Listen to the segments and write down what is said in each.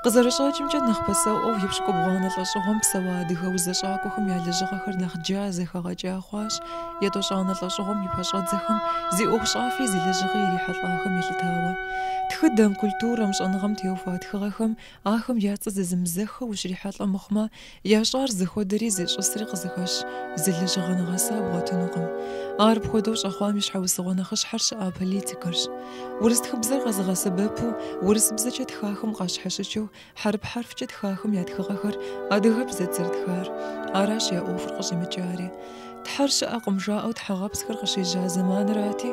Къызэрыщӏэкӏымкӏэ нэхъ пасэӏуэу ипщӏ губгъуанэ лӏэщӏыгъуэм псэуа адыгэ узэщӏакӏуэхэм я лэжьыгъэхэр нэхъ джа зэхэгъэкӏа хъуащ, етӏощӏанэ лӏэщӏыгъуэм и пэщӏэдзэхэм зи ӏуэху щӏафи зи лэжьыгъи ирихьэлӏахэм елъытауэ. Тхыдэм, культурэм, щӏэныгъэм теухуа тхыгъэхэм ахэм я цӏэ зэзымызэххэу ущрихьэлӏэ мыхъумэ, ящӏар зыхуэдэри зещӏысри къызыхэщ зы лэжьыгъэ нэгъэса бгъуэтынукъым. Ар пхуэдэу щӏэхъуам и щхьэусыгъуэ нэхъыщхьэр щыӏа политикэрщ. Урыс тхыбзэр къэзыгъэсэбэпу урысыбзэкӏэ тхахэм къащхьэщыкӏыу хьэрып-хьэрфкӏэ тхахэм я тхыгъэхэр адыгэбзэ зэрытхар. Аращ я ӏуэхур къыщӏимыкӏари. Тхьэр щыӏэкъым жаӏэу тхьэгъэпсхэр къыщежьа зэманырати,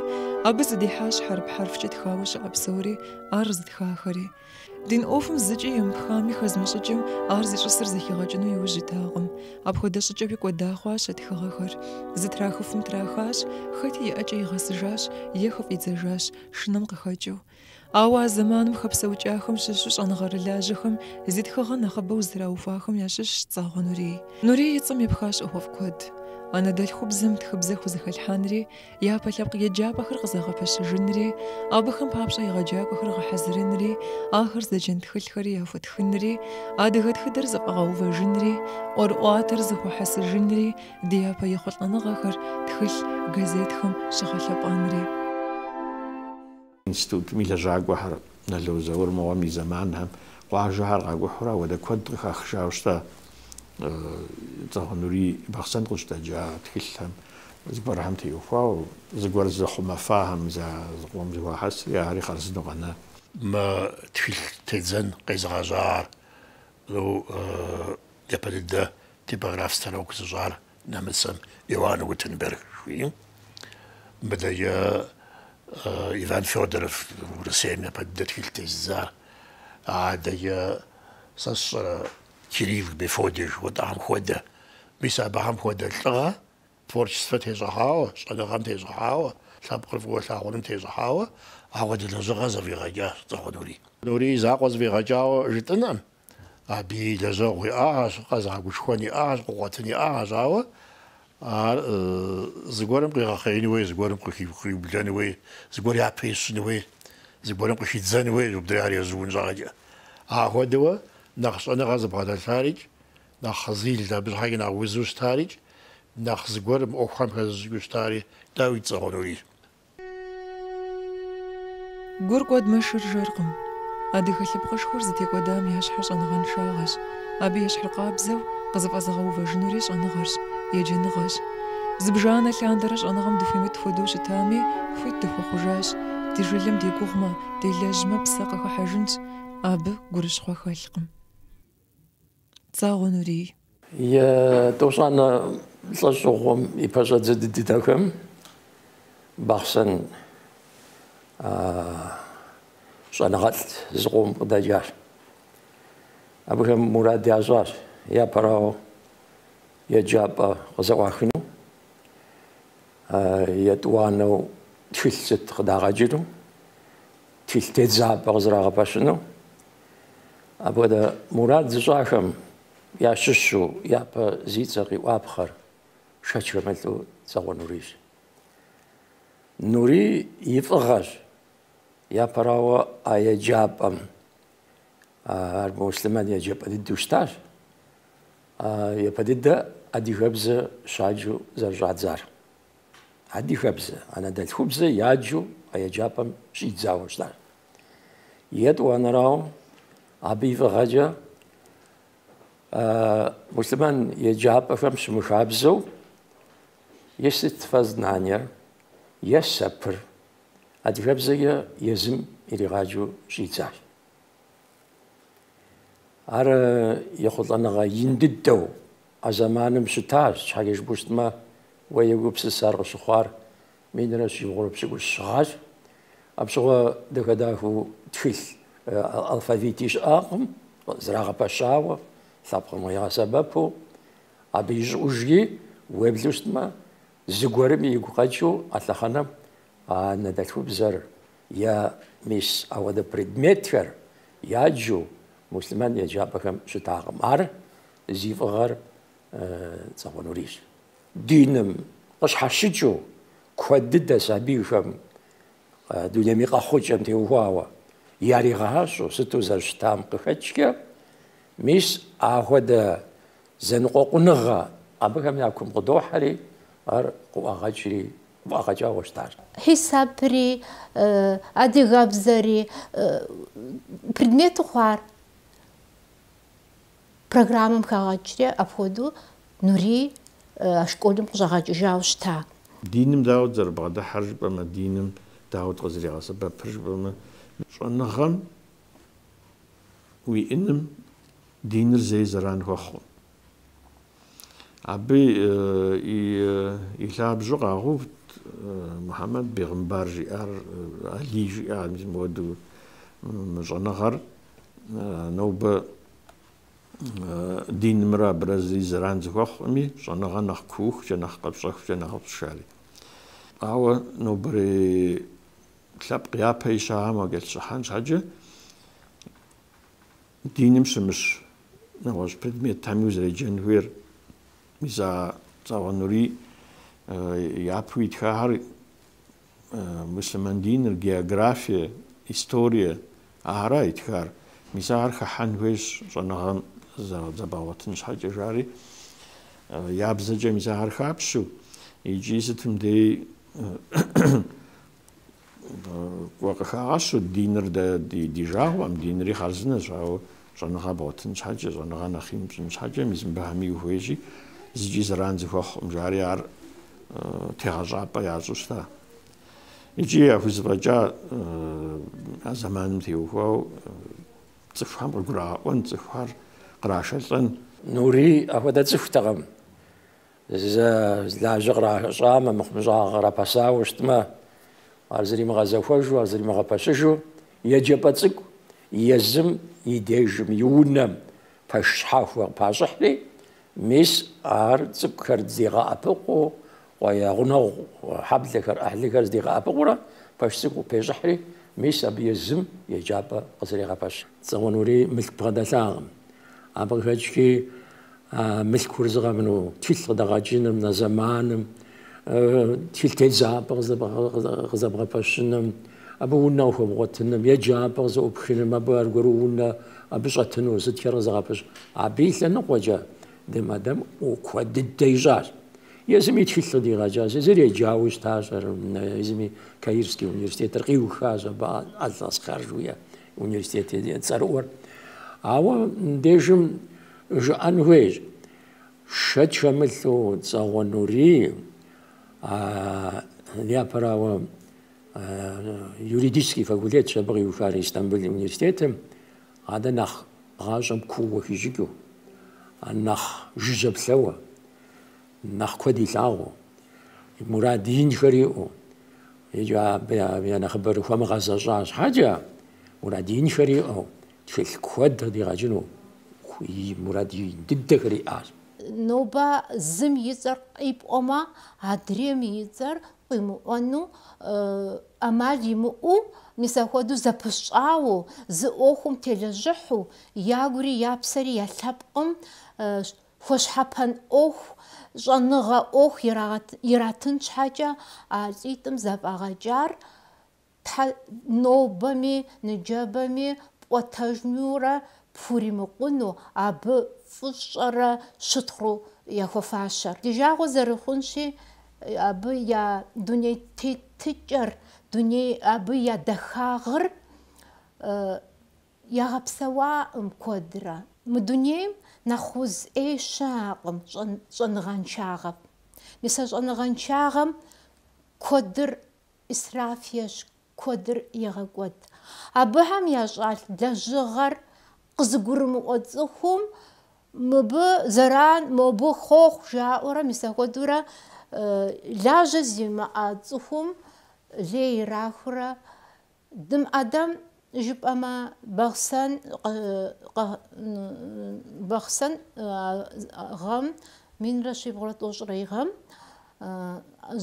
абы зыдихьащ хьэрып-хьэрфкӏэ тхауэ щыӏэ псори, ар зытхахэри. Ди ӏуэхум зыкӏи емыпхами хэзмыщӏыкӏым ар зищӏысыр зэхигъэкӏыну иужь итакъым. Апхуэдэ щӏыкӏэуи кӏуэда хъуащ а тхыгъэхэр. Зытрахыфым трахащ, хэти иӏэкӏэ игъэсыжащ, е хыфӏидзэжащ, шынэм къыхэкӏыу. Ауэ а зэманым хэпсэукӏахэм щыщу щӏэныгъэрылажьэхэм зи тхыгъэ нэхъыбэу зэраухуахэм ящыщщ Цагъуэ Нурий. Нурий и цӏэм епхащ ӏыхуэфӏ куэд. Анэдэлъхубзэм тхыбзэ хузэхэлъхьэнри, япэ лъэпкъ еджапӏэхэр къызагъэпэщыжынри, абыхэм папщӏэ егъэджакӏуэхэр гъэхьэзырынри, ахэр зэджэн тхылъхэри яхуэтхынри, адыгэ тхыдэр зыфӏэгъэувэжынри, ӏуэрыӏуатэр зыхуэхьэсыжынри, ди япэ ехъулӏэныгъэхэр тхылъ, газетхэм щыгъэлъэпӏэнри. Институтым и лэжьакӏуэхэр нэлэузэуэр мыгъуэм и зэманхэм къуажэхэр къакӏухьурэ ауэдэ куэд къыхахыжауэ щытэ. Цагъуэ Нурий Бахъсэн къыщыдэджа тхылъхэм зыгуэрхэм теухуауэ, зыгуэр зыхъумэфахэм зыкъуэм зыхуахьэсри, ари хъарзыну къэна. Мэ тхылъ тедзэн къезыгъэщӏар япэ дыдэ типограф станок зыщӏар нэмыцэм Иоанн Гутенберг жыхуиӏэм. Мыдэ Иван Фёдоров Урысейм япэ дыдэ тхылъ тезыдзар. Адэ сэ сщӏэрэ Кирилл Мефодий жыхуэтӏэхэм хуэдэ. Мис абыхэм хуэдэ лӏыгъэ творчествэ тещӏыхьауэ, щӏэныгъэм тещӏыхьауэ, лъэпкъыр фӏыуэ лъагъуным тещӏыхьауэ, ауэдэ лэжьыгъэ зэфӏигъэкӏащ Цагъуэ Нурий. Нурий закъуэ зэфӏигъэкӏауэ жытӏынӏэм, абы и лэжьэгъу иӏагъэщ, къэзыгъэгушхуэн иӏагъэщ, къугъуэтын иӏагъэщ, ауэ ар зыгуэрым къигъэхъеин хуей, зыгуэрым къыхиублэн хуей, зыгуэр япэ ищӏын хуей, зыгуэрым къыхидзэн хуей, мыбдеж ар езыун щӏагъэкӏэ. Ахуэдэуэ нэхъ щӏэныгъэ зыбгъэдэлъарикӏ, нэхъ хьэзил абы щхьэкӏэ нэхъ узу щытарикӏ, нэхъ зыгуэрым ӏуэхухэм хэзыщӏыкӏыу щытари дауи Цагъуэ Нурий. Гур кӏуэд мэшыр жэркъым. Адыгэ лъыпкъышхуэр зытекӏуэдам я щхьэр щӏэныгъэншагъэщ. Абы ещхьыр къабзэу къызыфӏэзыгъэувэжынури щӏэныгъэрщ, еджэныгъэщ. Зыбжанэ лъандэрэ щӏэныгъэм дыхуимыт хуэдэу щытами, хуит дыхуэхъужащ. Ди жылэм дегугъмэ, делэжьмэ, псэ къыхыхьэжынщ. Абы гурыщхъуэ хэлъкъым. Цагъуэ Нурий. Тӏощӏанэ лӏэщӏыгъуэм и пэщӏэдзэ дыдэхэм Бахъсэн щӏэныгъэлӏ зыкъом къыдэджащ. Абыхэм мурад ящӏащ, япэрауэ еджапӏэ къызэӏуахыну, етӏуанэу тхылъ сыт къыдагъэкӏыну, тхылъ тедзапӏэ къызэрагъэпэщыну, апхуэдэ мурад зыщӏахэм ящыщу япэ зи цӏэ къиӏуапхъэр шэч хэмылъу Цагъуэ Нурийщ. Нурий и фӏыгъэщ, япэрауэ а еджапӏэм ар муслъэмэн еджапӏэ дыдэу щытащ, япэ дыдэ адыгэбзэ щаджэу зэрыщӏадзар. Адыгэбзэ, анэдэлъхубзэ яджэу а еджапӏэм щӏидзауэ щытащ. Етӏуанэрауэ абы и фӏыгъэкӏэ муслъэмэн еджапӏэхэм щымыхабзэу е сыт фэз нанер, е сэпыр адыгэбзэкӏэ езым иригъаджэу щӏидзащ. Ар ехъулӏэныгъэ ин дыдэу а зэманым щытащ, щхьэкӏэ жыпӏэу щытмэ уэ егупсысар къыщыхъуар минрэ щибгъурэ пщыкӏущ щыгъащ. Абыщыгъуэ дахэ-дахэу тхылъ алфавити щыӏэкъым, зрагъэпэщауэ, лъэпкъым къигъэсэбэпу, абы ищӏыӏужри уеблэу щытмэ, зыгуэрым игу къэкӏыу а лъэхъэнэм анэдэлъхубзэр е мис ауэдэ предметхэр яджэу муслъэмэн еджапӏэхэм щытакъым. Ар зи фӏыгъэр Цагъуэ Нурийщ. Диным къыщхьэщыкӏыу куэд дыдэ сабийхэм дунейм и къэхъукӏэм теухуауэ яригъащӏэу сыту зэрыщытам къыхэкӏкӏэ, мис ахуэдэ зэныкъуэкъуныгъэ абыхэм я кум къыдохьэри ар къыӏуагъэкӏауэ щытащ. Хисапри, адыгэбзэри предмету хъуар программэм хэгъэкӏри апхуэдэу нури школым къыщӏэгъэкӏыжауэ щыта. Диным дауэ зэрыбгъэдыхьэр жыпӏэмэ, диным дауэ къызэригъэсэбэпыр жыпӏэмэ, щӏэныгъэм уиӏыным диныр зэи зэран хуэхъу. Абы и лъабжьу къагъэувт Мухьэмэд Бейгъымбар жиӏар, Али жиӏар, мыуэду щӏэныгъэр нобэ динымрэ абырэ зэи зэран зыхуэхъуми, щӏэныгъэ нэхъ куухкӏэ, нэхъ къэпщӏэхукӏэ, нэхъ къыпщали. Ауэ нобэрей лъэпкъ япэ ищагъам уакӏэлъщӏыхьэн щхьэкӏэ диным щымыщ нэгъуэщӏ предметхэми узэреджэн хуейр мис а цӏэгъуэнури япэу итхахьэр мусульман диныр, географие, историе ахьэра итхар. Мис ар хыхьэн хуейщ щӏэныгъэм зэбгъуэтын щхьэкӏэ жари, ябзэкӏэ мис ар хапщу икӏи сытым дей къыхагъэщу диныр ди жагъуэм, динри хъарзынэщ, ауэ щӏэныгъэ бгъуэтын щхьэкӏэ, щӏэныгъэ нэхъ имыщӏын щхьэкӏэ мис мыбыхьэми ухуейщи зыкӏи зэран зыхуэхъуӏым жари ар тегъэщӏапӏэ ящӏу щыта. Икӏи яхузэфӏэкӏа а зэманым теухуауэ цӏыхухэм къыгурагъэӏуэн, цӏыхухэр кърашэлӏэн. Нури ахуэдэ цӏыхутэкъым. Лажьэ къращӏамэ, мыхъумыщӏагъэ кърапэсауэ щытмэ, ар зэримыгъэзэхуэжу, ар зэримыгъэпэщыжу, еджапӏэ цӏыкӏу езым и дежым, и унэм пэш щхьэхуэ пащӏыхьри, мис ар цӏыкӏухэр зигъэӏэпыкъуу, гъунэгъу хьэблэхэр, ӏыхьлыхэр здигъэӏэпыкъуурэ пэш цӏыкӏуу пещӏыхьри, мис абы езым еджапӏэ къызэригъэпэщ. Цӏэгъуэнури мылъку бгъэдэлъагъым. Абы къыхэкӏри мылъкур зыгъэмыну тхылъ къыдэгъэкӏыным, нэ зэманым, тхылъ телъапӏэ къызэбгъэпэщыным, абы унэ къыхуэбгъуэтыным, еджапӏэ къызэӏупхыным, абы аргуэру унэ абы щӏэтыну, сыткӏэрэ къызэгъэпэщ. Абы и лъэныкъуэкӏэ дымадэм куэд дыдэ ищӏащ. Езыми тхылъ къыдигъэкӏащ, езыр еджауи щытащ, езыми Каирский университетыр къиухащ, абы Ал-Азхар жыхуиӏэ университет цӏэрыӏуэр. Ауэ мыбдежым жыӏэн хуейщ, шэд хэмылъу цӏэгъуэнури япэрауэ юридический факультет абы къиухар Истанбул университетым, адэ нэхъ гъащӏэм куууэ хищӏыкӏыу, нэхъ жыжьэплъэуэ, нэхъ куэд илъагъуэу, мурад инхэр иӏэу, икӏи абы я нэхъыбэр хуэмыгъэзэщӏа щхьэкӏэ мурад инхэр иӏэу, тхылъ куэд къыдигъэкӏыну мурад ин дыдэхэр иӏащ. Нобэ зым и цӏэр къипӏуэмэ, адрейм и цӏэр къимыӏуэну ӏэмал имыӏэу, мис апхуэдэу зэпыщӏауэ, зы ӏуэхум телэжьыхьу, ягури япсэри я лъэпкъым хуэщхьэпэн ӏуэху, щӏэныгъэ ӏуэху иратын щхьэкӏэ а цӏитӏым зэфӏэгъэкӏар нобэми, ныджэбэми пӏуэтэжмурэ пхуримыкъуну, абы фӏыщӏэрэ щытхъуру яхуэфащэр. Ди жагъуэ зэрыхъунщи, абы я дуней тетыкӏэр, абы я дахагъыр ягъэпсэуаӏым куэдрэ. Мы дунейм нэхъ уз ӏей щыӏэкъым щӏэныгъэншагъэм. Мис а щӏэныгъэншагъэм куэдыр исраф ещӏ, куэдыр егъэкӏуэд. Абыхэм ящӏалъ лэжьыгъэр къызыгурымыӏуэ цӏыхум мыбы зэран, мыбы хъуохъу жаӏэурэ, мис апхуэдэурэ лажьэ зимыӏэ цӏыхум лей ирахурэ дымыӏэдэм жыпӏэмэ Бахъсэн гъэм минрэ щибгъурэ тӏощӏрэ гъэм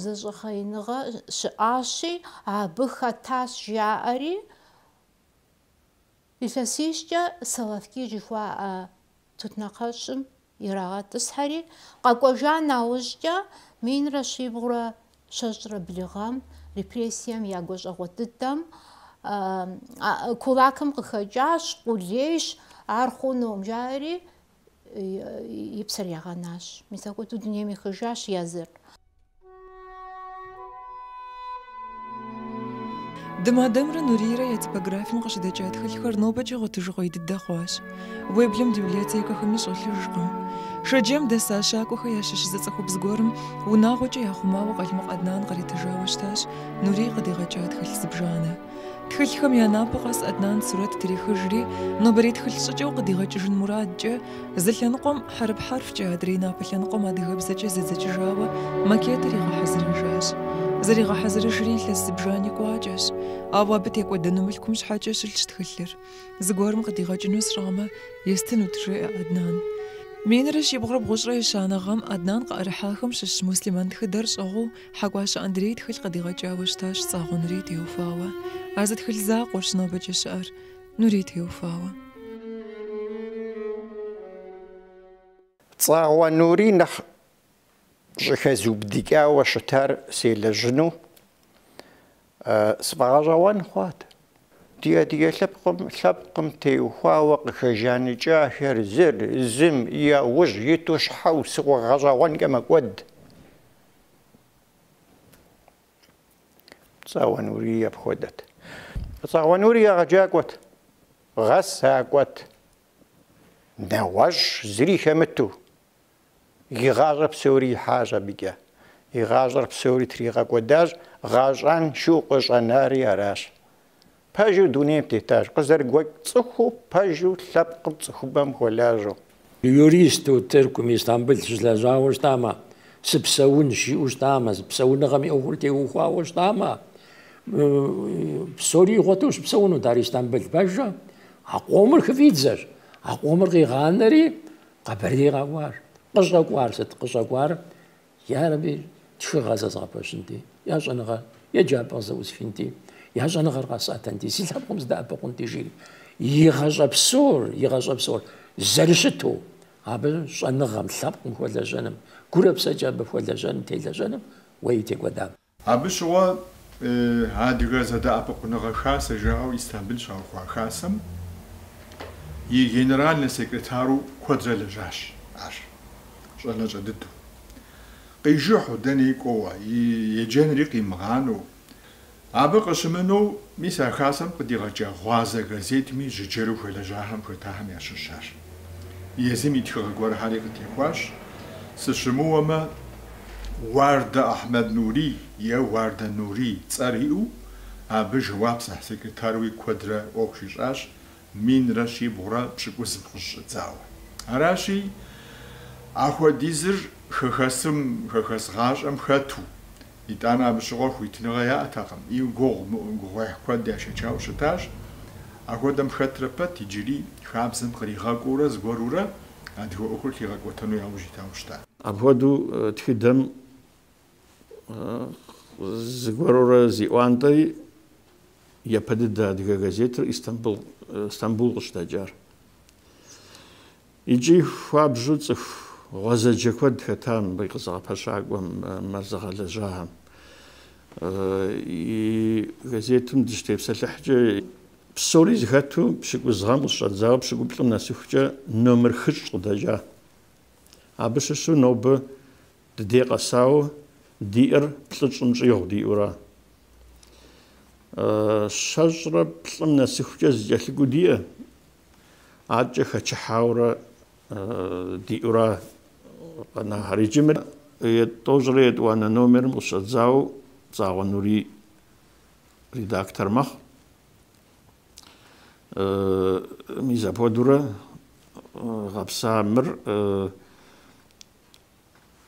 зэщӏыхъеиныгъэ щыӏащи, абы хэтащ жаӏэри, илъэсищкӏэ Соловки жыхуаӏэ тутнакъэщӏым ирагъэтӏысхьэри, къэкӏуэжа нэужькӏэ минрэ щибгъурэ щэщӏрэ блы гъэм репрессием я гуащӏэгъуэ дыдэм кулакым къыхэкӏащ, къулейщ, ар хъунум жаӏэри и псэр ягъэнащ. Мис апхуэдэу дунейм ихыжащ езыр. Дымадэмрэ Нурийрэ я типографием къыщыдэкӏа тхылъхэр нобэкӏэ гъуэтыжыгъуей дыдэ хъуащ. Уеблым библиотекэхэми щӏэлъыжкъым. Шэджэм дэса щакӏуэхэ ящыщ зыцӏыхубз гуэрым унагъуэкӏэ яхъумауэ Къалмыкъ Ӏэднан къритыжауэ щытащ Нурий къыдигъэкӏа тхылъ зыбжанэ. Тхылъхэм я напэ къэс Ӏэднан сурэт трихыжри, нобэрей тхылъ щӏыкӏэу къыдигъэкӏыжын мурадкӏэ, зы лъэныкъуэм хьэрып-хьэрфкӏэ адрей напэ лъэныкъуэм адыгэбзэкӏэ зэдзэкӏыжауэ макетыр игъэхьэзырыжащ. Зэригъэхьэзырыжри илъэс зыбжани кӏуакӏэщ. Ауэ абы текӏуэдэну мылъкум щхьэкӏэ щылъщ тхылъыр. Зыгуэрым къыдигъэкӏыну сщӏамэ, естынут, жеӏэ Ӏэднан. Минрэ щибгъурэ бгъущӏрэ и щанэ гъэм Ӏэднан къыӏэрыхьахэм щыщ Муслъимэн тхыдэр щӏэгъуу Хьэкъуащэ Андрей тхылъ къыдигъэкӏауэ щытащ Цӏагъуэ Нурий теухуауэ. А зы тхылъ закъуэщ нобэкӏэ щыӏэр, Нурий теухуауэ. Цӏагъуэ Нурий нэхъ щӏыхэзубдыкӏауэ щытар селэжьыну сфӏэгъэщӏэгъуэн хъуат. Ди лъэпкъым теухуауэ къыхэжаныкӏахэр зыр, зым, яужь, итӏу щхьэу сыгъэгъэщӏэгъуэнкӏэ мэкӏуэд. Цӏагъуэ Нурий апхуэдэт. Цӏагъуэ Нурий егъэджакӏуэт, гъэсакӏуэт, нэгъуэщӏ зыри хэмыту. И гъащӏэр псори ихьащ абыкӏэ. И гъащӏэр псори тригъэкӏуэдащ, гъащӏэн шу къыщӏэнари аращ. Пэжу дунейм тетащ, къызэрыгуэкӏ цӏыхуу пэжу лъэпкъым цӏыхубэм хуэлажьэу. Юристу Тыркум Истамбул щызлэжьауэ щытамэ, сыпсэун жиӏэу щытамэ, псэуныгъэм и ӏуэхур теухуауэ щытамэ, псори игъуэту щыпсэунут ар Истамбул. Пэжу а къомыр хыфӏидзэщ. А къомыр къигъанэри къэбэрдей къэкӏуащ. Къыщӏэкӏуар сыт? Къыщӏэкӏуар ярэби тшыгъэ зэзгъэпэщынти, я щӏэныгъэ еджапӏэ зэӏусфинти, я щӏэныгъэр къэсӏэтэнти, си лъэпкъым здэӏэпыкъунти жери. Игъэщӏэ псор зэрыщыту абы щӏэныгъэм, лъэпкъым хуэлэжьэным, гурэпсэкӏэ абы хуэлэжьэным, телэжьэным уей текӏуэдам. Абы щыгъуэ адыгэ зэдэӏэпыкъуныгъэ хасэ жаӏэу Истамбул щаухуа хасэм и генеральный секретару куэдрэ лэжьащ ар. Щӏэнэщӏэ дыдэу. Къижыхьу дэнэ икӏуэуэ, еджэнри къимыгъанэу. Абы къыщымынэу мис а хасэм къыдигъэкӏа гъуазэ газетми жыджэру хуелэжьахэм хуетахэм ящыщащ. Езым и тхыгъэ гуэрхьэри къытехуащ. Сыщымыуэмэ, Уардэ Ахьмэд Нурий е Уардэ Нурий цӏэр иӏэу, абы жэуап зыхь секретарууи куэдрэ ӏуэху ищӏащ, минрэ щибгъурэ пщыкӏузым къыщыщӏидзауэ. Аращи, ахуэдизыр хэхэсым, хэхэс гъащӏэм хэту, итӏанэ абы щыгъуэ хуитыныгъэ яӏэтэкъым. И гугъуехь куэд яшэчауэ щытащ. Ахуэдэм хэтрэ пэт иджыри хабзэм къригъэкӏуурэ зыгуэрурэ адыгэ ӏуэхур хигъэкӏуэтыну яужь итауэ щыта. Апхуэдэу тхыдэм зыгуэрурэ зи ӏуантӏэри япэ дыдэ адыгэ газетыр Истамбул къыщыдэкӏар. Иджы хуабжьу цӏыху гъуэзэджэ куэд хэта мыбы къызэгъэпэщакӏуэм, мэрзэгъэлэжьахэм. И газетым дыщытепсэлъыхькӏэ псори зыхэту пщыкӏузгъэм къыщыщӏэдзауэ пщыкӏуплӏым нэсыхукӏэ номер хыщӏ къыдэкӏа. Абы щыщу нобэ дыдей къэсауэ диӏэр плӏыщӏым щӏигъу диӏуэра. щэщӏрэ плӏым нэсыхукӏэ зыкӏэлъыкӏуу диӏэ, атчӏэ хэчыхьауэрэ диӏуэра къэнахьэр. Иджымэ етӏощӏрэ етӏуанэ номерым къыщыщӏэдзауэ Цӏагъуэ Нурий редактор мэхъу. Мис апхуэдэурэ гъэпса мыр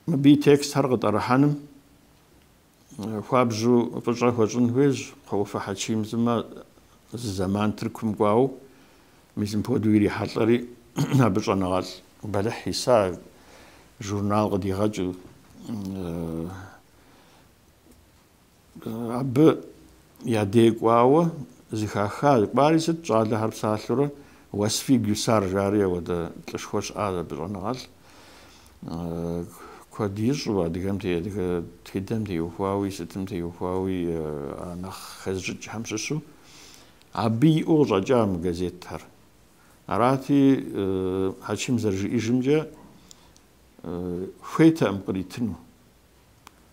мыбы и текстхэр къытӏэрыхьэным хуабжьу фӏыщӏэ хуэщӏын хуейщ. Кхъуэуфэ Хьэчимзымэ зы зэман Тыркум кӏуауэ мис мыпхуэдэу ирихьэлӏэри абы щӏэныгъэлӏ бэлыхь иса журнал къыдигъэкӏыу. Абы ядей кӏуауэ зыхаха кӏуари сыт щӏалэхэр псалъэурэ Уэсфи Гюсар жари ауэдэ лӏышхуэ щыӏащ абы щӏэныгъэлӏ. Куэд ищӏу адыгэм тхыдэм теухуауи, сытым теухуауи нэхъ хэзщӏыкӏхэм щыщу عبي أوجا جام جازيتر أراتي هاشم زرج إجمجة خيتا أمقريتنو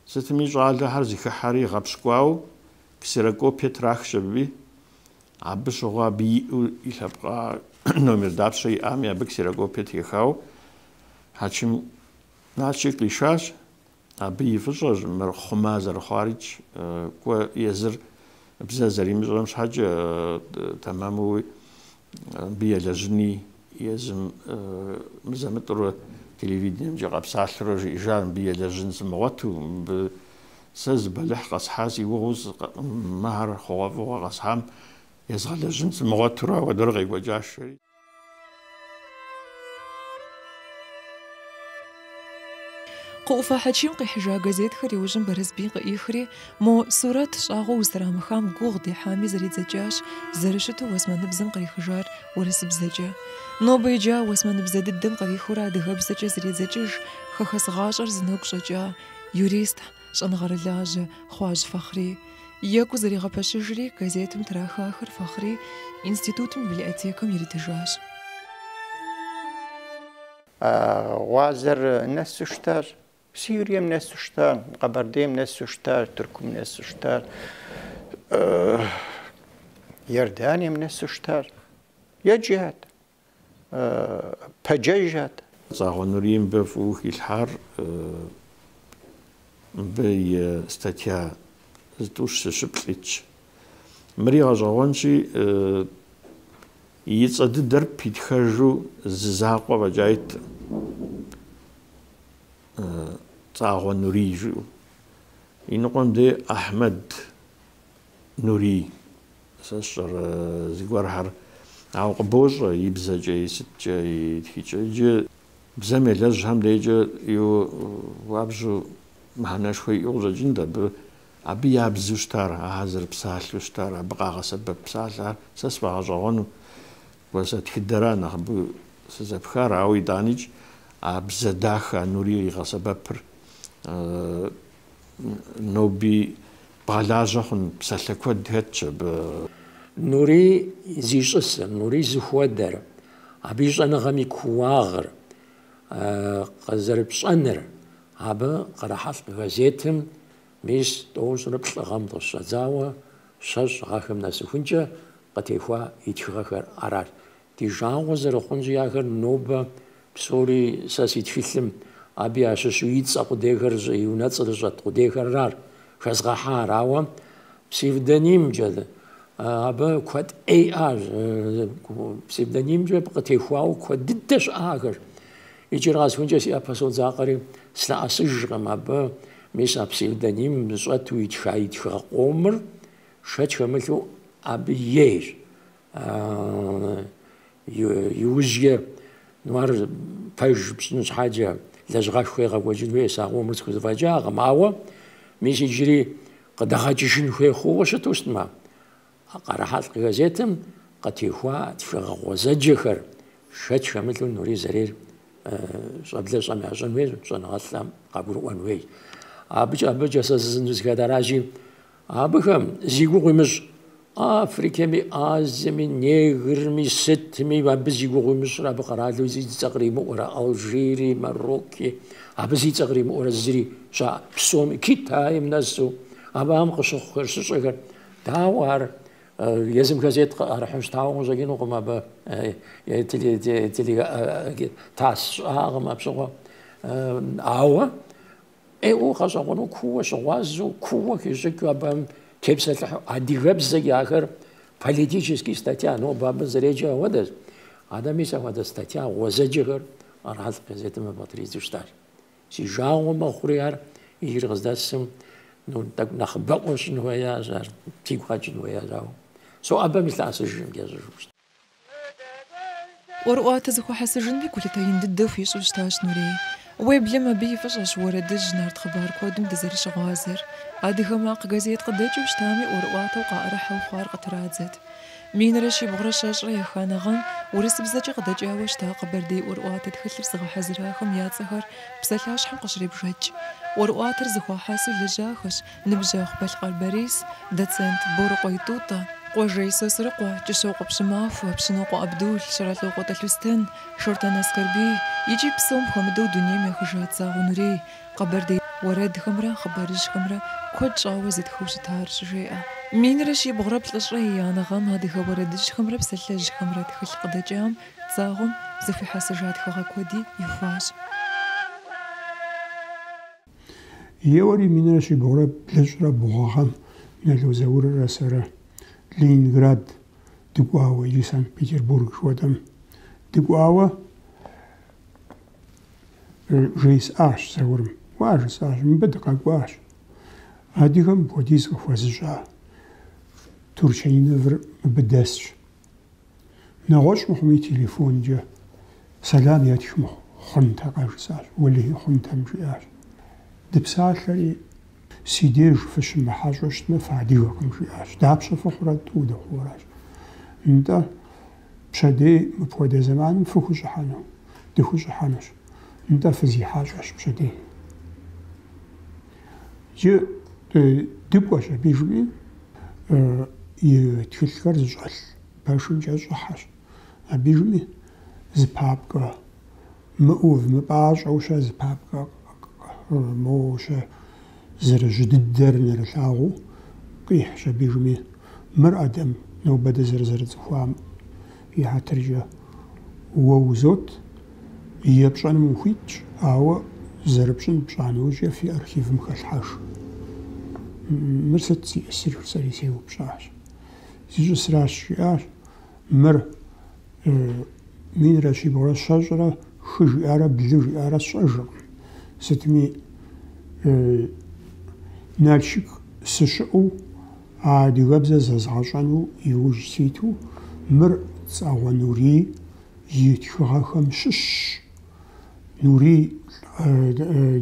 ستميج على هرزي كحاري غبسكواو كسيركو بيتراخ شبي عبس غابي يلبقى نومر دابسي آمي بكسيركو بيتيخاو هاشم ناشيك ليشاش أبي فجر مر خمازر خارج كو يزر بزازري مش حاجة تمامو بيا لجني يزم مزامتر تلفزيون جاب سالر جان بيا لجن سمواتو بسز بلح قصحاسي وغوز مهر خواف وغصحام يزغل لجن سمواتو ودرغي وجاش قوفا حجيم قيحجا غازيت خري وجن برزبي قيخري مو صورات شاغو وزرام خام غوغدي حامي زريد زجاش زرشتو واسمان بزم قيخجار ورس بزجا نو بيجا واسمان بزد الدم قيخورا دغ بزجا زريد زجاش خخس غاشر زنوك شجا يوريست شنغر لاج خواج فخري ياكو زري غباشجري غازيتم تراخ اخر فخري انستيتوتم بلياتيكم يريتجاش وازر ناس شتار سوريا من السشتار، قبردين من السشتار، تركم من السشتار، يردانيا من السشتار، يجهات، بجيجات. صاغنوريم بفوخ الحار بي ستاتيا زتوش شبلتش مريغا جاونشي يتصد درب يتخرجوا ززاقوا بجايت صاغو نوري جو ينقون دي أحمد نوري ساشر زيغوارهر عاو قبوز يبزا جاي ست جاي تيجي بزامي لاج هم ديجا يو وابجو معنا شوي يوزا جندا أبي يابزو شتار هازر بسالو شتار بقاغا سبب بسالار ساسبا جاغونو وسا تخدران أخبو سزبخار عاوي دانيج أبزداخا نوري غسببر نوبي بالاجخن بسالكود هتش نوري زيشس نوري زخودر أبيش أنا غمي كواغر قزر بشأنر أبا قرحت غازيتم ميس توش ربش غمض الشزاوة شش غاخم ناس خنجة قتيخوا يتشغخر أرار تيجاوز رخنجي آخر نوبا بسوري ساسي تفيلم أبي عشش يتصق ديخر يونات رجت ديخر رار خزغا حاراوا بسيفدانيم جد أبا كواد أي بسيفدانيم جد قتيخوا كواد ددش آخر يجي راس خنجة سي أبسول زاقري سلا أسجغم أبا ميس أبسيفدانيم بسوات ويتشايد قومر شات خملتو أبي يير يوزيه نوار فايج بسنوس حاجة لازغاش خويغا وجد ويسا غومرت كذا فاجاغ معوا ميس يجري قد غاجشن خوي خو وشتوست ما قرحات غازيتم قتيخوا تفغ وزجخر شات خملتو نوري زرير صبلا صامي عشان ويز صنغاتلام قبر وانوي أبجا سازنز كدراجي أبخم زيغو قمش أفريقيا آزمي نيغرمي ستمي وابزيغو قمش راب قرالو زي تقريم ورا ألجيري مروكي أبزي تقريم ورا زري شا بسومي كيتاي مناسو أبام قشخ خرششغر داوار يزم كازيت راح تاو زاكينو قما با تلي تاس ما بسوا أوا أو خاصة كوا شوازو كوا كيشكوا بام كيبسة أديغبز ياخر политический статья но баба зареча водас адамиса вода статья وزجر أرحت قزيتم بطريز شتار سيجاو مخريار يرغزداسم نو تك نخبقوش نويا زار تيقاج نويا زاو سو أبا مثل أسجن جازوش ورؤات زخو حسجن بكل تين ضد في شتاش نوري ويبلما بي فشش وردج نار خبار كودم دزرش غازر أديها ما قجزيت قديش وشتامي ورؤات وقارح وخار قطرات مين رشي بغرش ريا خانغان ورس بزاج قديش وشتا قبردي ورؤات تدخل صغ حزرها خميات سهر بسلاش حم قشري بجج ورؤات رزخو حاسل لجاخش نبجاخ بالقلبريس دتسنت بورقويتوطا قوجي سسرقوا جشو قبشماف وبشنوقو عبدول شرطلو قتلوستن شرطان اسكربي يجي بسوم خمدو دنيا مخجات زاغنوري قبردي ورد خمرة خبرش خمرة كود شاوز تخوش تهار شجيئة مين رشي بغرب الأشري أنا غام هذه خبردش خمرة بسلج خمرة تخل قدجام تزاغم زفي حسجات خغا كودي يفاش يوري مين رشي بغرب الأشري بغاهم نلو زور الرسالة لينغراد دقواوا يجي سان بيتربورغ شوادم دقواوا جيس آش زورم واش آش من بدقا واش هاديهم بوديس غفوازجا تورشين نفر مبداسش نغوش مخمي تليفون جا سلام ياتيش مخ خنتا قاش ساش ولي خنتا مشياش دبساش لري سيدير فش محاجوش مفعدي وقم شياش دابش فخرات تودا خوراش انت بشدي مبودا زمان فخوش حانو دخوش حانوش انت فزي حاجوش بشدي جي دبواش بيجمي يتخلكر زجال باشون جا زحاش بيجمي زبابكا مؤوف مباش اوشا زبابكا موشا زرج ددر نرلاغو قيح شبيجمي مر ادم نو بدا زرزر زخوام يحترجا ووزوت يبشان مخيتش او زربشن بشانوجا في ارخيف مخلحاش مرست سي اسر سريسيو بشاش سيجو سراش ياش مر مين راشي بورا الشجرة خجي ارا بلوجي ارا الشجرة ستمي نالشك سشقو عادي غبزة زازعشانو يوج سيتو مر تساوى نوري يتخوها خمشش نوري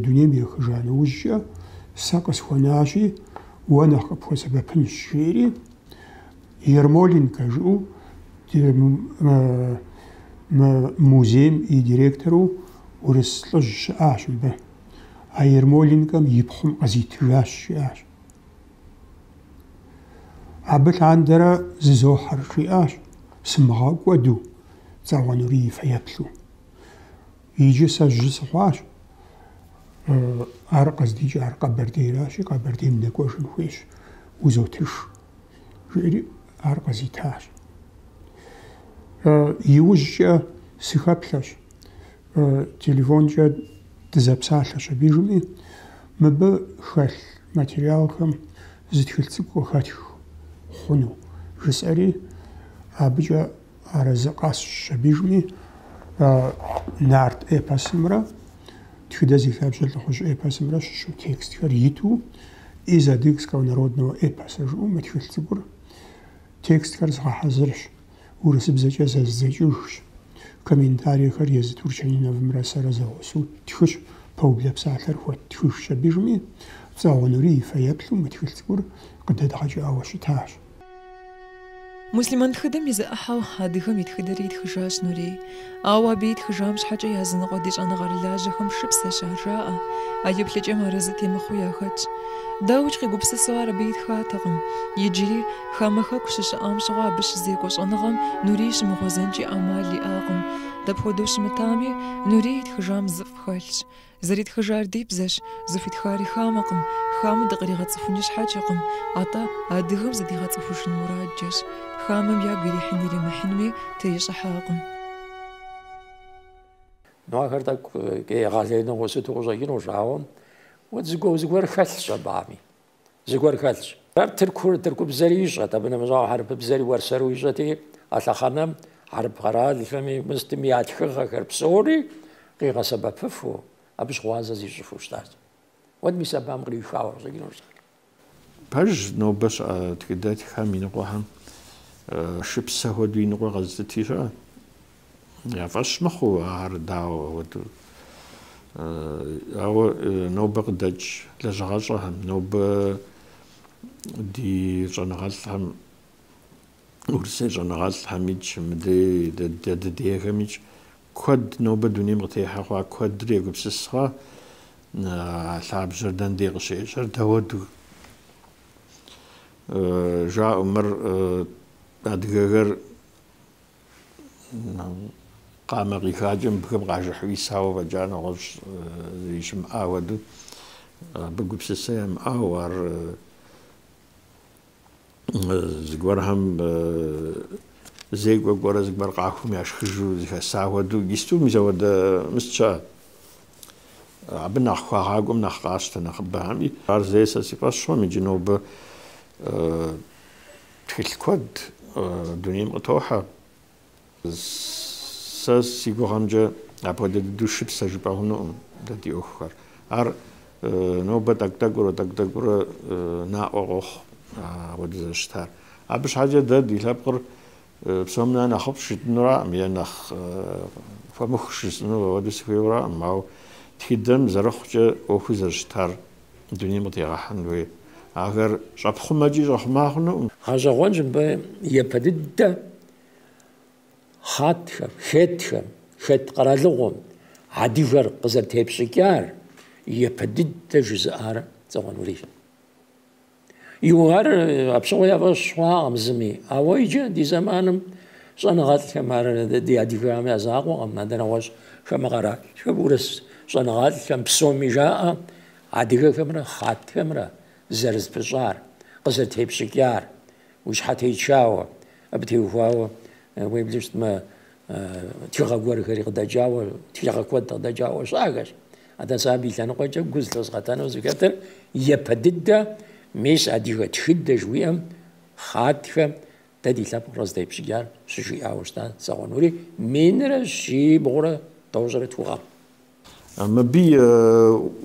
دنيا بيخجانو وجه ساقس خناشي وانا خبخو سببن الشيري يرمولين كاجو موزيم ديريكتورو ورسلج عاشم به يرمولين كم يبخم قزيتواش ياش عبت عندرا زوحر شياش سمغا ودو تاوانوري فيبلو يجي سجل صفاش عرقز ديجي عرقا بردي راشي قبردي منكوش نخويش وزوتش جيري عرقزي تاش يوجه سخابلش تليفون جا تزابسالش بيجمي مبا خل ماتريالكم زتخلتكو خاتخ خنو جسالي ابجا ارزقاس شبيجمي نارت ايباسمرا تخدازي خابشل تخش ايباسمرا شو تكست خريتو إذا ديكس كون народного эпоса ما تخلتكو تكست خرز حازرش ورسب زجا زجوش комментарии خريز تورشانينا в مراسة زاوسو تخش بوبلا بساعة الوقت تخش شبيجمي زاونوري فيبلو ما تخلتكو قد دعجا وشتاش مسلمان تخدم إذا أحاو هاديهم يتخدر يتخجاش نوري أوا بيت خجامش حاجة يازن قديش أنا غرلاجهم شبسة شهراء أيب لجأ مرزتي مخويا خج داوش خي قبسة سوار بيت خاتغم يجري خامخا كشش أمش غابش زيكوش أنغم نوريش مغوزنجي أمال لي آغم دبخودوش متامي نوري يتخجام زف خالش زريت خجار ديبزش زفيت خاري خامقم خام دغري غتصفونيش حاجقم عطا أدغم زدي غتصفوش المراجش خامم يا قري حني لما حنمي تيش حاقم نوع هردك كي غازينا وسوتو غزاين وجاهم وتزقو زقور خالش بعمي زقور خالش تركو بزريش طبعا مزاو حرب بزري ورسرو يجتي أطلع خنم حرب غرال فمي مستميات خخ حرب سوري قي غسبب ففو أبش غوازة زي شفوشتات ود بسبب أمري يخاور زين باج نو بس تكدات خامين قوهم شبسه ودين غزتي شا يا فاش مخو هرداو ود أو نو بقدج لجغاجهم نو ب دي جنرالهم ورسي جنرالهم يج مدي دي خميج كود نو بدوني مغتيحة خوا كود دريق بسسخا لعب جردان ديغ شيء جرد ودو جاء عمر أدغر قام غيخاجم بكم غاج حويساو وجانا غش يشم آودو بقول بسيم آور زغورهم زيغ وغور زغبر قاهم ياشخجو زخساودو يستو مزود مسچا عبنا خواغم نخاست نخبامي ارزيس سيباس شو من جنوب تخلكود دنيا متوحه سيغورامجا après de duship sa je parle non dati okhar ar no bataktagur na och ودي زشتار أبش حاجة ده دي لابقر بسمنا أنا خبش نرا مينخ فمخش نو ودي سفيورا ماو تخدم زرخجة أوفي زشتار الدنيا متياحن وي أغر شابخو ماجي رحمه نو حاجة وانجم ب يبدد خاتخ خت قرالغم عديفر قزر تيبشكار يبدد جزءار زوان وليش يوهر أبصوا يفش شواء مزمي أواجه دي زمانم صنعات كمار دي أديفهم يزاقوا أما عندنا واش كمغرا كبورس صنعات كم بسومي جاء عديفه كمرة خات كمرة زرز بشار قصر تيب شكيار وش حتى يتشاوى أبتيوفاوى ويبلشت ما تيغاقور خريق دجاوى تيغاقود دجاوى شاقش هذا سابي لأنه قجا قزل صغتان وزكاتر يبدد ميس أديها تشد جويم خاتفة تدي لاب راس دايب شجار شجي أوشتا سوانوري من رشي بغرة توجر توغا أما بي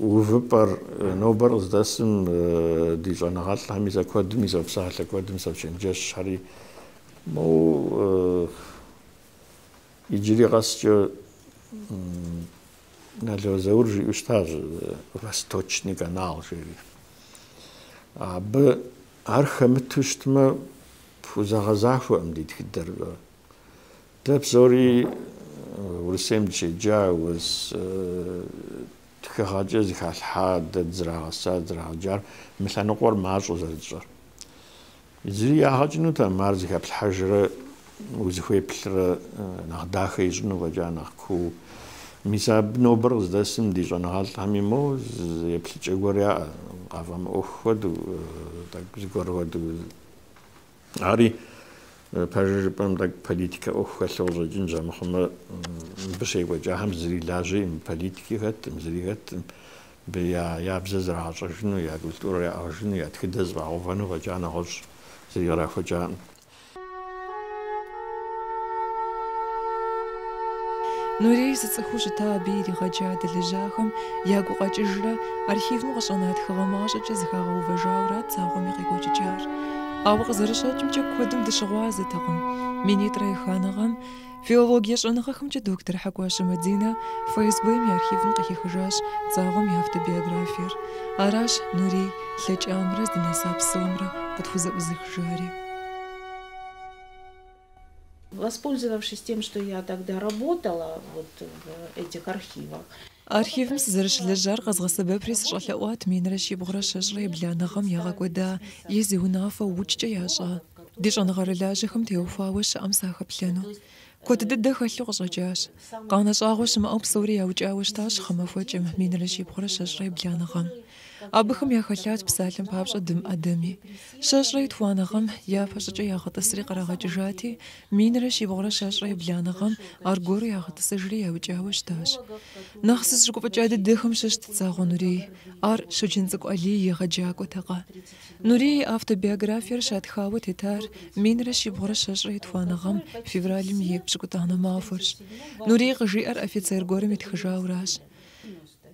وفبر نوبر زداسم دي جانغات لهميزا كود ميزا بساحة كود ميزا بشنجاش شحري مو يجري غاسجو نالو زورجي أستاذ راستوچني канал جري أب أرخمتوشتما فوزاغزافو أمدي تقدر تبصوري ورسم تشجع وس تخاجة زي الحاد زراعة ساد زراعة جار مثل نقور معشو زرجار زي حاجة نتا مارز كابل حجرة وزخوي بلر نخداخي جنو وجا نخكو ميساب نوبرز داسم دي جنهال همي موز يبلج أقوريا قافم أخوض так زغورود عاري بارجبام так политика أخوة جنجا مخما بشي وجا هم زري لاجي политики هات مزري هات بيا يابز زراعة جنو يا كولتورا يا جنو يا تكدز بعوفانو وجا نهوش زري راح وجا نوري زцеху житаби ригъэджа дэлэжьахэм ягу къэкӏыжрэ архивым къыщӏэнатхыгъэ мащӏэкӏэ зыхагъэувэжауэрэ дзагъуэми къекӏуэкӏыкӏар. Ауэ къызэрыщӏэкӏымкӏэ куэдым дыщыгъуазэтэкъым. Минитӏрэ еханыгъэм филологие щӏэныгъэхэмкӏэ доктор Хьэкӏуащэ Мадинэ ФСБ-м и архивым къыхихыжащ дзагъуэм и автобиографиер. Аращ Нурий лъэкӏамрэ здынэса псомрэ къытхузэӏузыхыжари. Воспользовавшись тем, что я тогда работала вот в этих архивах. Архивым сызэрыщылэжьар къэзгъэсэбэпри сыщӏэлъэӏуат минрэ щибгъурэ щэщӏрэ и бланэгъэм ягъэкӏуэда е зи унафэ укӏкӏэ ящӏа. Ди щӏэныгъэрэ лажьэхэм теухуауэ щыӏэм сахэплъэну. Куэд дыдэ хэлъу къыщӏэкӏащ. Къанэщӏагъуэ щымыӏэу псори яукӏауэ щытащ хъымэхуэкӏым минрэ щибгъурэ щэщӏрэ и бланэгъэм. Абыхэм яхэлъат псалъэм папщӏэ дым-ӏэдэми. Щэщӏрэ и тхуанэгъэм япэ щӏыкӏэ ягъэтӏысри кърагъэкӏыжати, минрэ щибгъурэ щэщӏрэ и бланэгъэм аргуэру ягъэтӏысыжри яукӏауэ щытащ. Нэхъ зызыщыкӏуэфӏыкӏа дыдэхэм щыщт дзагъуэ Нурий. Ар Шоджин цӏыкӏу Алий егъэджакӏуэтэкъэ. Нурий и автобиографиер щатхауэ тетар минрэ щибгъурэ щэщӏрэ и тхуанэгъэм февралым и пщыкӏутӏанэ махуэрщ. Нурий къыжиӏэр офицер гуэрым итхыжауэращ.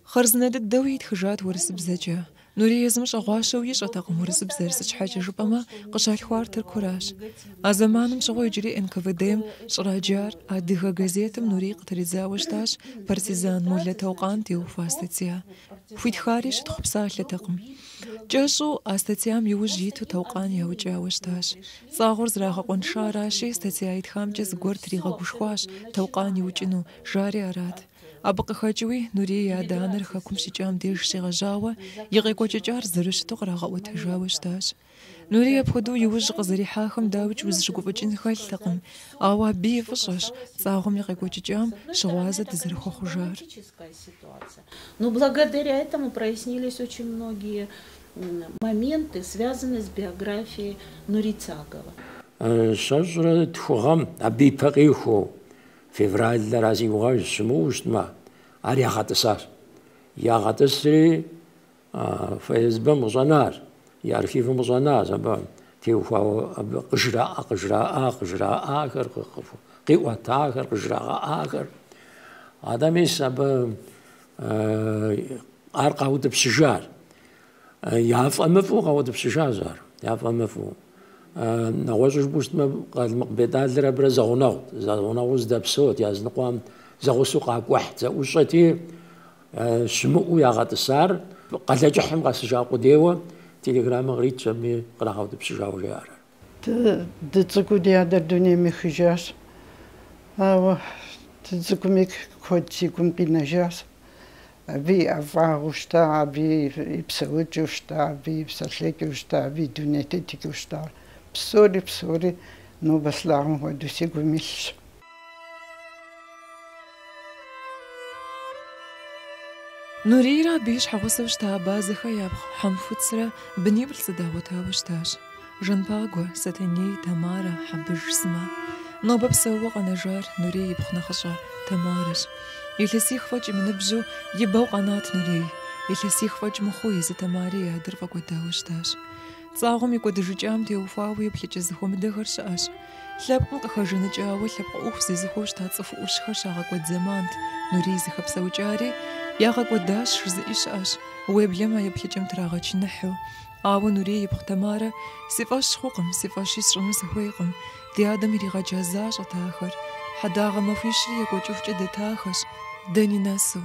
Хъарзынэ дыдэу итхыжат урысыбзэкӏэ. Нурий езым щӏэгъуащэу ищӏэтэкъым урысыбзэр сыщхьэкӏэ жыпӏэмэ къыщалъхуар Тыркуращ. А зэманым щыгъуэ иджыри НКВД-м щӏраджар адыгэ газетым Нурий къытридзауэ щытащ партизан Муллэ Таукъан теухуа статья. Хуитхари щытхъу псалъэтэкъым. КӀэщӀу а статьям иужь иту Таукъан яукӀауэ щытащ. ЦӀагъуэр зрагъэкъуэншаращи, статья итхамкӀэ зыгуэр тригъэгушхуащ Таукъан иукӀыну, жари арат. Абы къыхэкӀуи Нурий и адэ-анэр хэкум щикӀам деж щигъэжьауэ, и къекӀуэкӀыкӀар зэрыщыту кърагъэӀуэтэжауэ щытащ. نوري أبخدو يوج غزري حاخم داوج وزجو بجين خالتقم أوا بي فشش صاغم يقوججام شوازة تزرخو خجار. Но благодаря этому прояснились очень многие моменты, связанные с биографией Нури Цагова. شجرة تخوغم أبي بقيخو فевраль رازي وغاش سموش ما أري غاتسار يا غاتسري فيزبا مزانار يا أركيف مزانار زبا تيوفا قجراء آخر قوة آخر قجراء آخر هذا ميس أبا أرقى ود بسجار يعرف أمفو قود بسجار زار يعرف أمفو نواجش بوست ما قال مقبضات لربرا زغناو زداب صوت يا زنقوام زغو سوق واحد وشتي شمو يا غاتسار قال جحم غاسجا قديوه تيليغرام غريت سمي قراها ود بسجاو جار تزكو دي هذا الدنيا مخجاس أو تزكو ميك كوتشي كم بينجاس أبي أفاغوشتا أبي بسويتشوشتا أبي بساتليكوشتا أبي دونيتيكوشتا بسوري نو بس لاهم هو دوسيكو ميلش نوريرا بيش حغوسوشتا بازخا يابخ حمفوتسرا بنيبل صداوتها وشتاش جنباغوا ستني تمارا حبج سما نوبب سوق نجار نوري يبخنا خشا تمارش يلسيخ فج من بجو يبو قنات نوري يلسيخ فج مخوي زتماري يادر فقودا وشتاش تصاغم يقود رجام تيوفاوي يبلج زخوم دغرش اش لابقن قخجن جاوي لابق اوفزي زخوش تاصف وشخر شاغ قد زمانت نوري زخب سوجاري يا قداش رزقش اش ويبلما يبلجم تراغش نحو آو نوري يبخ تمارا سيفاش خوقم سيفاش يسرن سهويقم دي آدم يريغا جازاش تاخر حداغا ما فيش ريقو جوف جد تاخش داني ناسو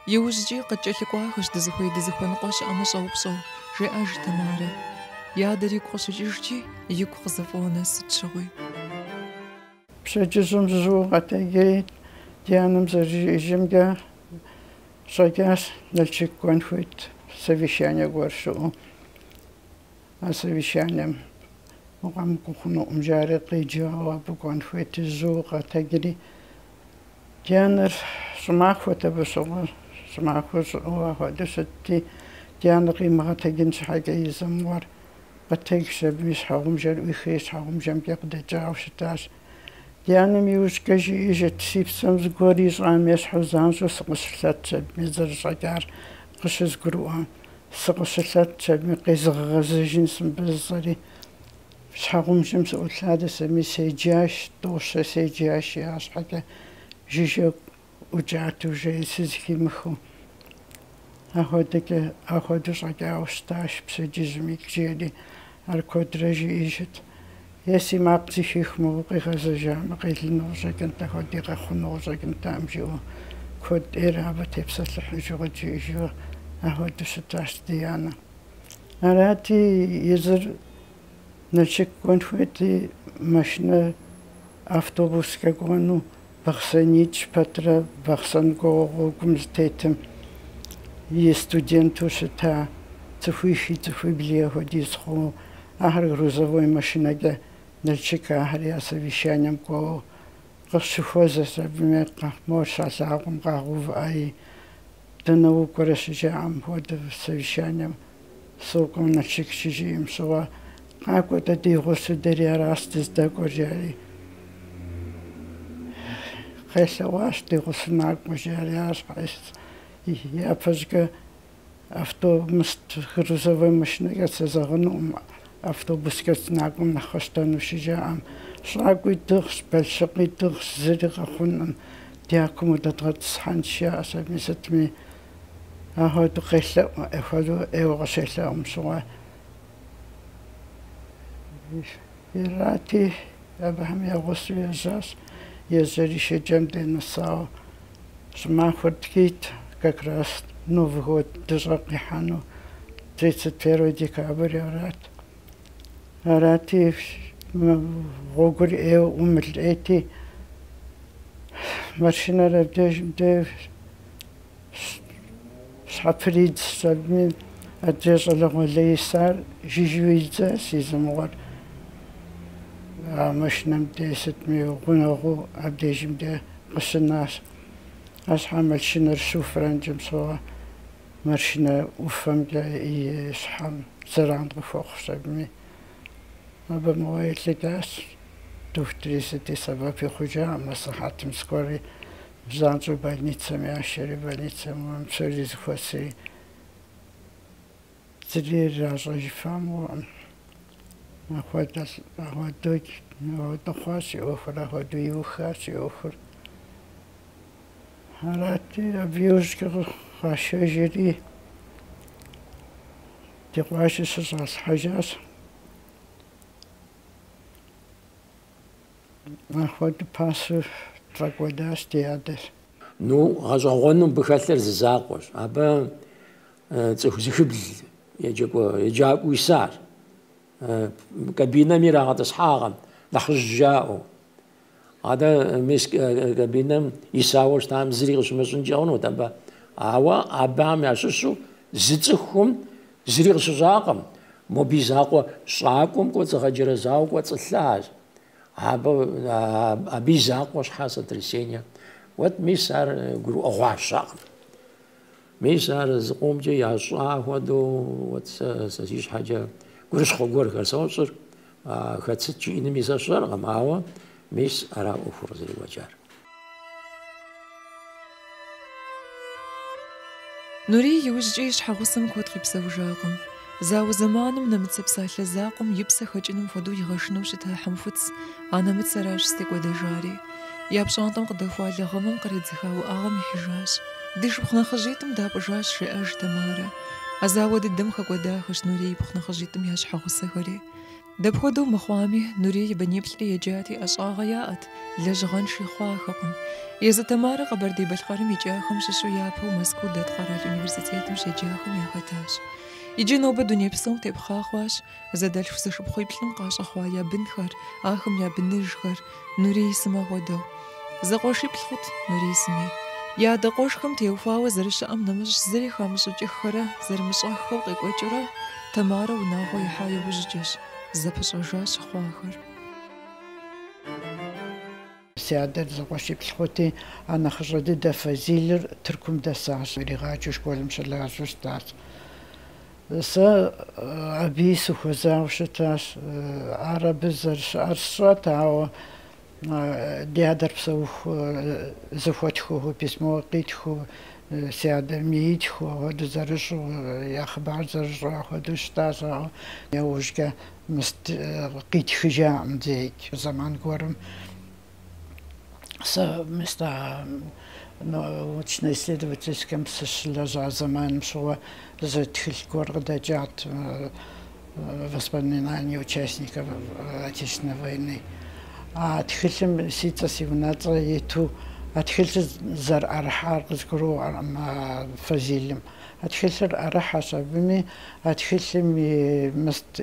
يوججي قد جالك واخش دزخوي نقوش أما شوبشو رئاج تمارا يا داري قوش جيرجي يكو خزفونا ستشوي بشجزم زوغا تاقيت ديانم زرجي جمجا شاكاس نلشيك كون فويت совещание горшо а совещанием وقام كخنو مجاري قيجوا بكون فويت الزوغا تاقري ديانر سماخو تبسوغ سماخو سوغا دستي ديانر قيمة تاقنش حاجة يزمور قد تاقشب ميسحاهم جال ويخيس حاهم جنبيق دجاو شتاش ديانا ميوش كجي إجت سيبسم زغوريز عام يسحو زانزو سقسلات سب ميزر شجار قشز قروان سقسلات سب مقيز غزجين سنبزري شحاهم جمس أولاد سمي سيجاش دوشة سيجاش ياس حاجة جيجو وجاتو جاي سيزكي مخو أخودش عجاو ستاش بسجزميك جيلي الكودرجي إجت ياسي ما بتشيخ موقي غزجا مقيل نوزا كنت خدي خنوزا كنت أمشيو كود إرهابة تبسط الحجوة جيجو أهود ستاش ديانا أراتي يزر نلشك كون فوتي ماشنا أفتوبوس كاكوانو بخسانيتش باترا بخسان كوغو كمزتيتم يستودنتو شتا تفويشي تفوي بليه وديسخو أهر грузовой машинаге нэлчика ахри совещанием ко гашхоза сабмека мошалаагум гагув ай тэнэу корэшжаам ход совещанием соком нэлчик шижим сова какой-то дигосу дерярастис дагожари хэсаваш дигоснаг можариас я пожга автобус грузовой машинаге сезагну автобус кэснагум нахастану шижаам шлагуйдэрс балшакуйдэрс зэлэгахуннан диакуму татратсханшиа асамисатми ахоту кэлла афалу эврашэллаам суа ирати абахам ягосвиазас езэришэджам дэнасаа смахварткит как раз Новый год дожракихану 31 декабря рад Арати вогор умел эти машина рэвдэж шаприд сабми أجلس جيجويزا سيزمور مشنم ديست ميوغنغو أبديجم دي قصناس أصحاب الشنر سوفران جمسوا مرشنا وفهم جاي يصحم زرعن فوق سبمي أبا مويت لداس دوفتريستي سبب في خجاع مصلحات مسكوري بزانزو больница مياشري больница ممسوري زفوسي تدير راجع فامو أخواتك أخواتي أخر أخواتي يوخاتي أخر هراتي أبيوزك خاشجري تقواشي ساس حاجات أخوات باسو تراكوداس تيادر نو غازغونم بخاطر زاقوش أبا تخزخبل يجاب ويسار كابينة ميرا غادا صحاغم لخجاؤو هذا ميس كابينة يساورش تام زريغش مسنجاونو تبا أوا أبام ياسوسو زتخهم زريغش زاقم موبيزاقو صاقم كو تخجر زاقو تصلاج أبي زاقو شحاسة ترسينيا وات ميسار قرو أغواشاق ميسار زقوم جي ياشا ودو وات ساسيش حاجة قرش خوغور كرسوصر خاتسجي إنمي ساشر غماوا ميس أرا أفر زي الوجار نوري يوجيش حغسم كوت غيبسا وجاقم زاو زمانم نمتسبسا لزاقم يبسا خجنم فدو يغشنو شتها حمفتس أنا متسراش ستيك ودجاري يابشانتم قدفوا لغمم قريد زخاو أغم يحجاش ديش بخنا خجيتم داب جاش شئاج تمارا أزاود الدم خقوداخش نوري بخنا خجيتم ياش حغسا هري دبخدو مخوامي نوري بنيبتلي يجاتي أشاغيات لجغان شيخوا خقم يزا تمارا قبردي بالقرم يجاخم ششو يابو مسكو داد قرار الانيفرسيتيتم شيجاخم ياخوتاش يجي نوبة دنيا بسوم تبخاخواش زادال فسش بخوي بلن قاش أخوايا بنخر آخم يا بنجخر نوري سما ودو زقوشي بلخط نوري سمي يا دقوشكم تيوفاو زرش أم نمش زري خامش وجخرة زر مش أخو قيقوجرة تمارا وناغو يحايا وججش زبش أجاش خواخر سيادة زقوشي بلخوتي أنا خرجت دفا زيلر تركم دساعش ريغاجوش قولم شلاغاجوش تاس سا أبي سخوزاو شتاش عرب زرش أرشات أو ديادر بسوخ زفوتخو بسمو قيتخو سيادة ميتخو هدو زرشو يخبار زرشو هدو شتاش يوجك قيتخ جام ديك زمان قورم سا مستا научно исследовательском сошлажа заман шо за тхилькорда джат воспоминания участников Отечественной войны. А тхилем ситас ивнаца ету атхил зар архар згру фазилем атхил архаша бими атхилем маст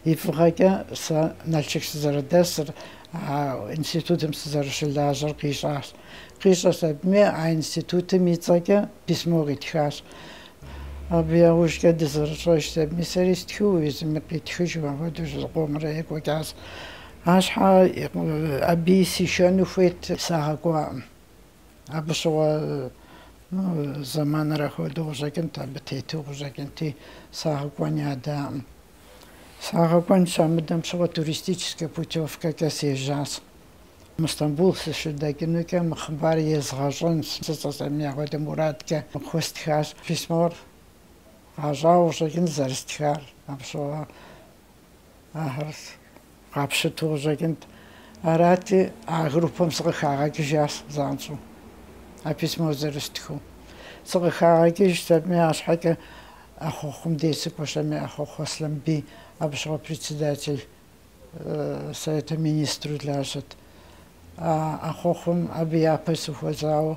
ифрага са налчикс зардаср институтом заршилажар кишас قيصة بمي институты мицака письмо ритхаш. أبي أوش كده زرشوش تبني سريست خو يزم قيتخش وهدوش القمر وكاس عاشها أبي سيشانو فيت ساعة قوام أبصوا زمان راحوا دوزاكن تبتيتو وزاكنتي ساعة قوانيا دام ساعة قوان سامدام سوا туристическая путевка كاسيجاس مستنبول سشداكنو كم خبار يزغجون ستصميع ود مرادك خوستخاش فيسمور عجاو زاكن زرستخار أبصوا أهرس قابشتو زاكن أراتي أغروبهم صغخاغاك جاس زانسو أبيسمو زرستخو صغخاغاك جتبمي أشحك أخوكم ديسك وشامي أخو خسلم بي أبصوا председатель Совета министров ляжет. أخوهم أبي أبسف وزاو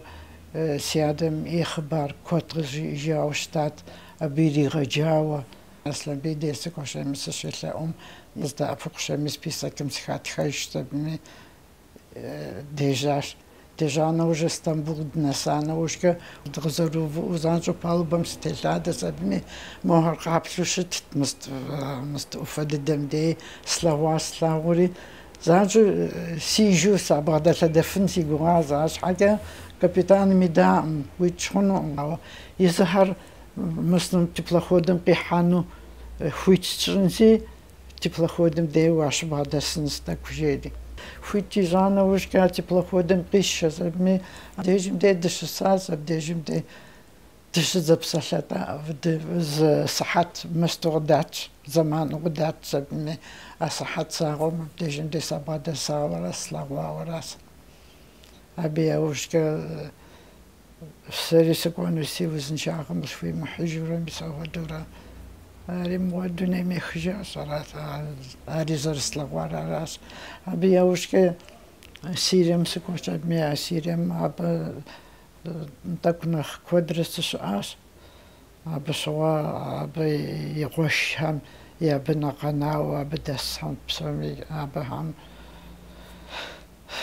سيادم إخبار كتر جاو شتات أبي رجاو أصلا بيديسك وشامس شلأم يزدا أفق شامس بيسكم سخات خيش تبني ديجاش Дежана уже Стамбул днесана ушка дгзару узанчу палубам стелада сабми мохар капсушит мст уфаддемде славури занчу сижу сабадата дефен сигура заш хага капитан мидам вичхуну изхар мстам теплоходом пихану хуиччинси теплоходом де ваш бадасын стакужеди Фуитижана ушка теплоходом пища забми дежим де дышсаз дежим де дышзапсалата в сахат мастурдат заман удат забми асахат сагом дежим де сабада савара славарас аби ушка серисекону сивзнчагам шви махжурам савадура Арим ودونه میخجا صراحت آریزر سلوار راس ابی اوشکه سیرم سکوشت می سیرم اب تکن کودرستش آس اب سوا اب یقش هم یا بنقنا و اب دستان بسمی اب هم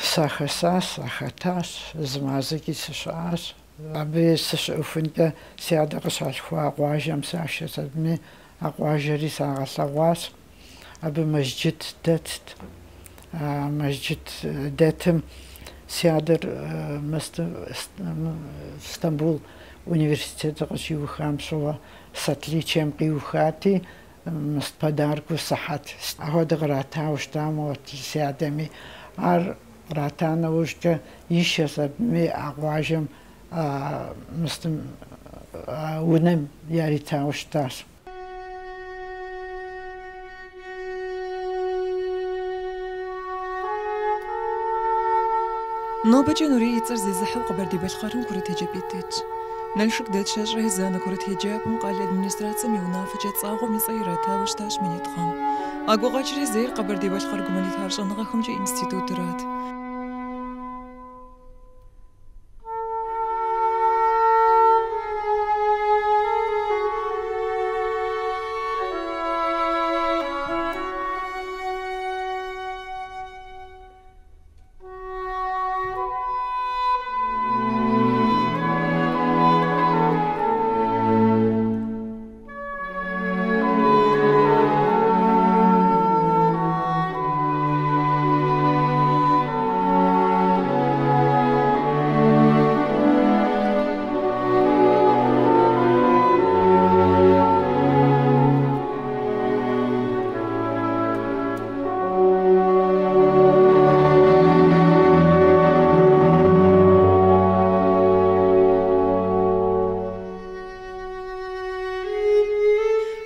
سخساس سختاس زمازکی سشاس ابی سش افنده سیاده قصاش خوا قواجم ساشت می أقواجري ساغساواس أبي مسجد دات مسجد داتم سيادر اسطنبول университет قشيوخام سوا ساتليچم قيوخاتي مست подарку сахат أهود غراتا وشتامو سيادمي ар راتانا وشتا يشسب مي أقواجم مستم ونم ياريتا وشتاس نوبة نوري يتصر زي زحب قبردي بالخارم كرة هجابيتج نلشك دات شاجرة هزانة كرة هجاب مقال الادمنستراتسا ميونافجة تصاغو ميصيراتا وشتاش من يتخام أقو غاجري زير قبردي بالخار قمالي تهارش أنغاكم جي انستيتوت رات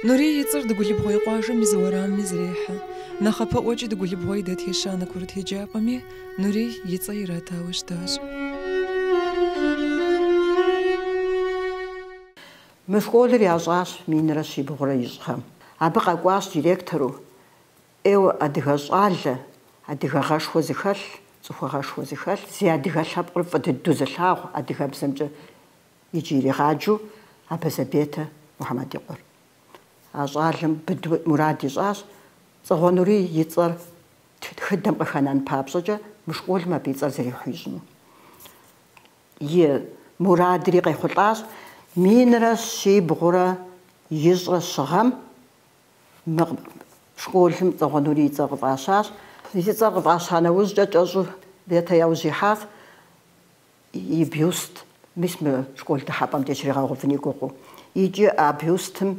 نوري يتصر دقولي بغوي قواجم مزورام مزريحة نخبا وجه دقولي بغوي دات هشانة كرة هجابامي نوري يتصيراتا وشتاش مشغول رياضاش مين رشي بغرا يزخم أبقى قواش ديريكتورو إيو أدغاش آلة أدغاش وزخل صفغاش وزخل زي أدغاش هبقل فتدوزلاغ أدغا بسمجة يجيري غاجو أبسبيته محمد يقر أجعلهم بدو مرادي جاش صغنوري يتصر تخدم قخانان بابسجة مشغول ما بيتصر زي حيجنو مرادي قيخلاص مين راس شي بغرا يجرى الشغم شغولهم صغنوري يتصر عشاش يتصر عشان وزجة جزو ديتا يوزيحات يبيوست مسمى شغول تحبم تشري غاغفني كوكو يجي أبيوستم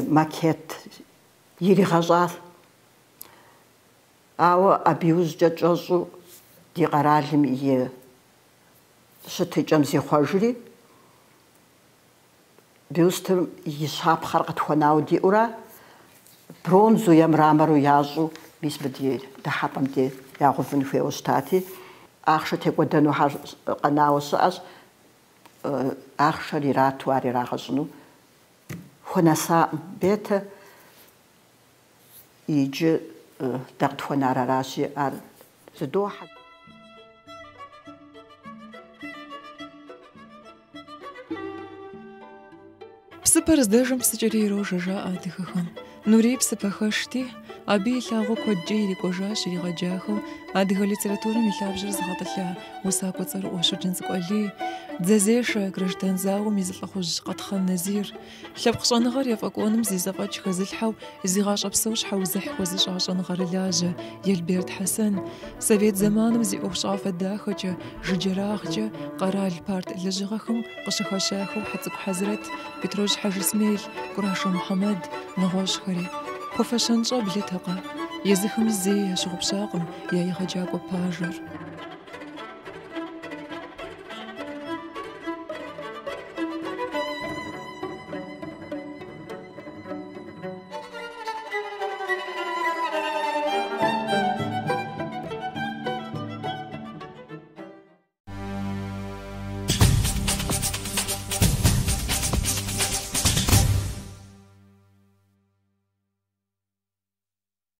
ماكيت يري غزار أو أبيوز جزو دي قرالهم شتي جمزي خواجري بيوستم يشاب خرقت خناو دي أورا برونزو يمرامرو يازو بيس بدي دحابم دي ياغفن في أستاتي أخشى تقودنو قناو سأس أخشى لراتواري راغزنو خناسا بيت يجي دقت خنارا راسي أر زدوحة بسبر زدجم بسجري روجا جاء دخخم نوري بسبخشتي أبي لاغو كوجي لكوجاش يغجاخو أديها ليتراتورة ميلابجر زغطلها وساكو تصر وشجن زقولي دزازيش граждан زاو ميزلخوج قطخن نزير لبقشان غير يفقونم زيزفاج خزلحو زيغاش أبسوش حوزح وزش عشان غير لاجة يلبيرت حسن سويت زمانم زي أوشاف الداخجة ججراخجة قرال بارت لجغخم قشخشاخو حتى حزرت بتروج حاج سميل قراش محمد نغوش خري خفشان شاب لتقى يزخم زي شغب شاقم يا يخجاكو باجر